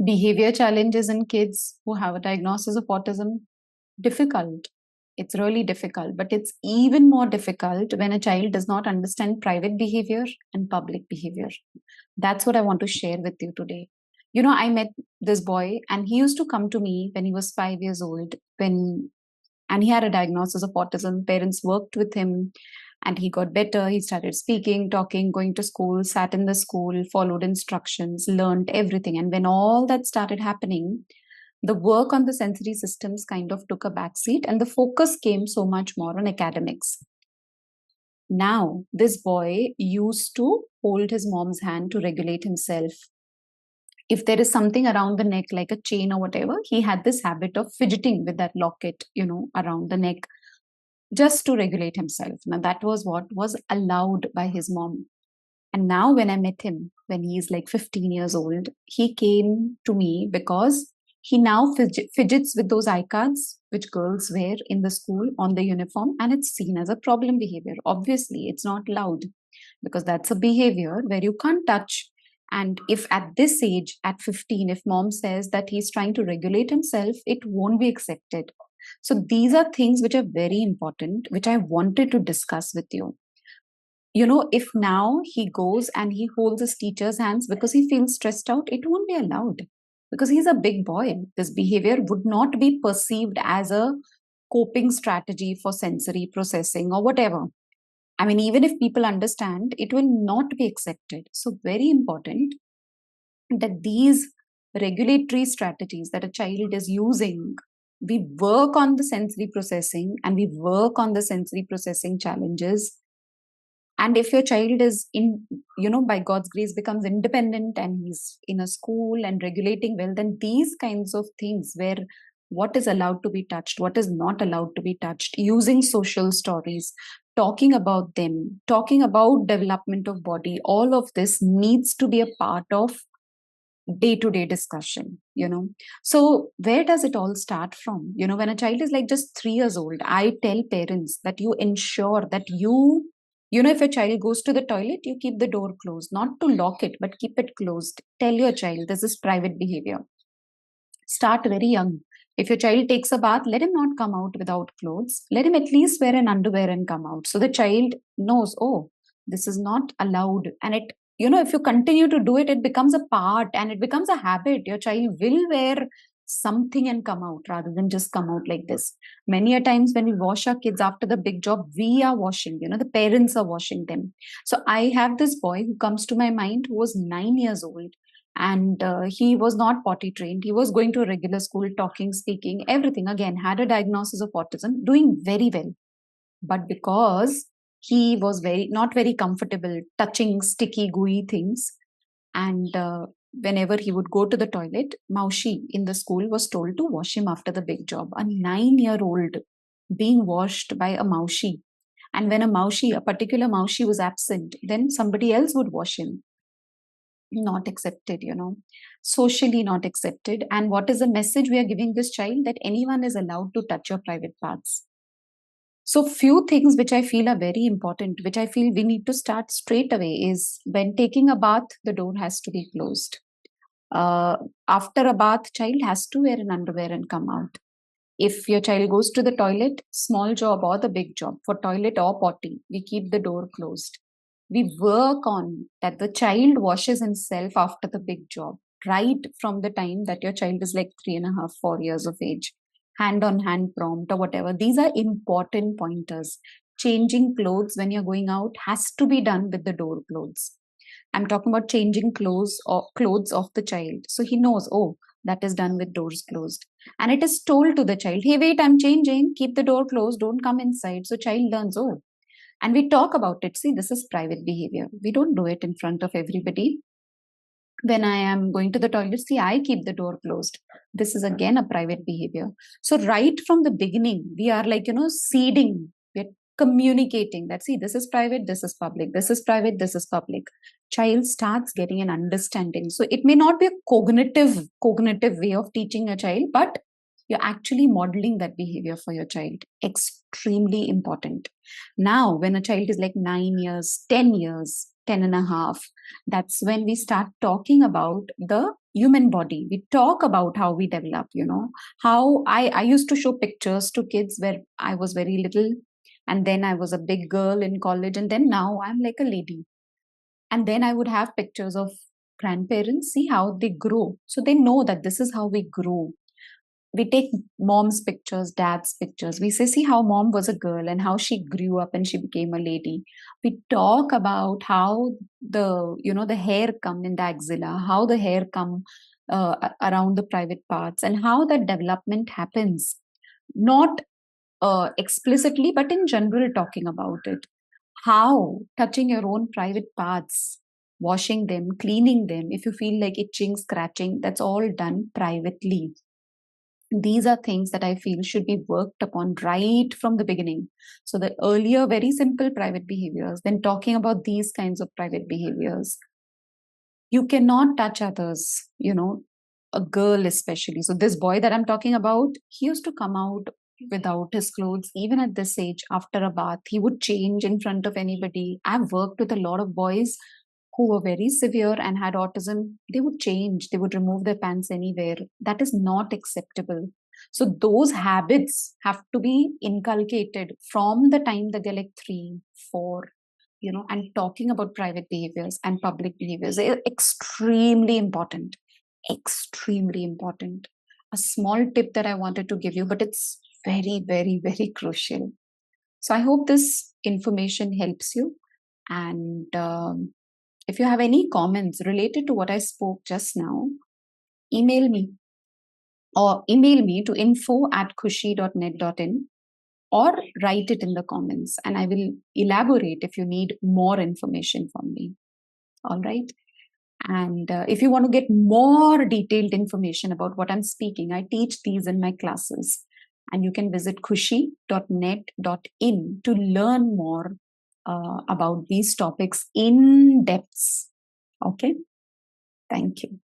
Behavior challenges in kids who have a diagnosis of autism, difficult. It's really difficult, but it's even more difficult when a child does not understand private behavior and public behavior. That's what I want to share with you today. I met this boy and he used to come to me when he was 5 years old, and he had a diagnosis of autism. Parents worked with him and he got better. He started speaking, talking, going to school, sat in the school, followed instructions, learned everything. And when all that started happening, the work on the sensory systems kind of took a backseat and the focus came so much more on academics. Now, this boy used to hold his mom's hand to regulate himself. If there is something around the neck, like a chain or whatever, he had this habit of fidgeting with that locket, around the neck just to regulate himself. Now, that was what was allowed by his mom. And now, when I met him, when he's like 15 years old, he came to me because he now fidgets with those iCards which girls wear in the school on the uniform, and it's seen as a problem behavior. Obviously, it's not allowed because that's a behavior where you can't touch. And if at this age, at 15, if mom says that he's trying to regulate himself, it won't be accepted. So these are things which are very important, which I wanted to discuss with you. If now he goes and he holds his teacher's hands because he feels stressed out, it won't be allowed because he's a big boy. This behavior would not be perceived as a coping strategy for sensory processing or whatever. I mean, even if people understand, it will not be accepted. So, very important that these regulatory strategies that a child is using, we work on the sensory processing and we work on the sensory processing challenges. And if your child is by God's grace becomes independent and he's in a school and regulating well, then these kinds of things where what is allowed to be touched, what is not allowed to be touched, using social stories, talking about them, talking about development of body, all of this needs to be a part of day-to-day discussion. So where does it all start from? When a child is like just 3 years old, I tell parents that you ensure that if a child goes to the toilet, you keep the door closed, not to lock it but keep it closed. Tell your child this is private behavior. Start very young. If your child takes a bath, let him not come out without clothes. Let him at least wear an underwear and come out, so the child knows, oh, this is not allowed. And if you continue to do it, it becomes a part and it becomes a habit. Your child will wear something and come out rather than just come out like this. Many a times when we wash our kids after the big job, we are washing, the parents are washing them. So I have this boy who comes to my mind who was 9 years old, and he was not potty trained. He was going to a regular school, talking, speaking, everything. Again, had a diagnosis of autism, doing very well. But because he was not very comfortable touching sticky, gooey things, and whenever he would go to the toilet, Maushi in the school was told to wash him after the big job. A 9-year-old being washed by a Maushi. And when a particular Maushi was absent, then somebody else would wash him. Not accepted, socially not accepted. And what is the message we are giving this child? That anyone is allowed to touch your private parts. So few things which I feel are very important, which I feel we need to start straight away, is when taking a bath, the door has to be closed. After a bath, child has to wear an underwear and come out. If your child goes to the toilet, small job or the big job, for toilet or potty, we keep the door closed. We work on that the child washes himself after the big job, right from the time that your child is like 3.5, 4 years of age. Hand on hand prompt or whatever. These are important pointers. Changing clothes when you're going out has to be done with the door closed. I'm talking about changing clothes of the child. So he knows, oh, that is done with doors closed. And it is told to the child, hey, wait, I'm changing. Keep the door closed. Don't come inside. So child learns, oh. And we talk about it. See, this is private behavior. We don't do it in front of everybody. When I am going to the toilet, see, I keep the door closed. This is again a private behavior. So right from the beginning, we are like, seeding, we're communicating that, see, this is private, this is public, this is private, this is public. Child starts getting an understanding. So it may not be a cognitive way of teaching a child, but you're actually modeling that behavior for your child. Extremely important. Now, when a child is like 9 years, 10 years, 10 and a half, that's when we start talking about the human body. We talk about how we develop, how I used to show pictures to kids where I was very little, and then I was a big girl in college, and then now I'm like a lady. And then I would have pictures of grandparents, see how they grow. So they know that this is how we grow. We take mom's pictures, dad's pictures. We say, see how mom was a girl and how she grew up and she became a lady. We talk about how the hair come in the axilla, how the hair come around the private parts, and how that development happens. Not explicitly, but in general, talking about it. How touching your own private parts, washing them, cleaning them, if you feel like itching, scratching, that's all done privately. These are things that I feel should be worked upon right from the beginning. So the earlier, very simple private behaviors, then talking about these kinds of private behaviors. You cannot touch others, a girl especially. So this boy that I'm talking about, he used to come out without his clothes, even at this age, after a bath. He would change in front of anybody. I've worked with a lot of boys who were very severe and had autism. They would change, they would remove their pants anywhere. That is not acceptable. So those habits have to be inculcated from the time that they're like 3, 4, and talking about private behaviors and public behaviors is extremely important. Extremely important. A small tip that I wanted to give you, but it's very, very, very crucial. So I hope this information helps you. And if you have any comments related to what I spoke just now, email me to info@khushi.net.in, or write it in the comments and I will elaborate if you need more information from me. All right. And if you want to get more detailed information about what I'm speaking, I teach these in my classes. And you can visit khushi.net.in to learn more about these topics in depth. Okay. Thank you.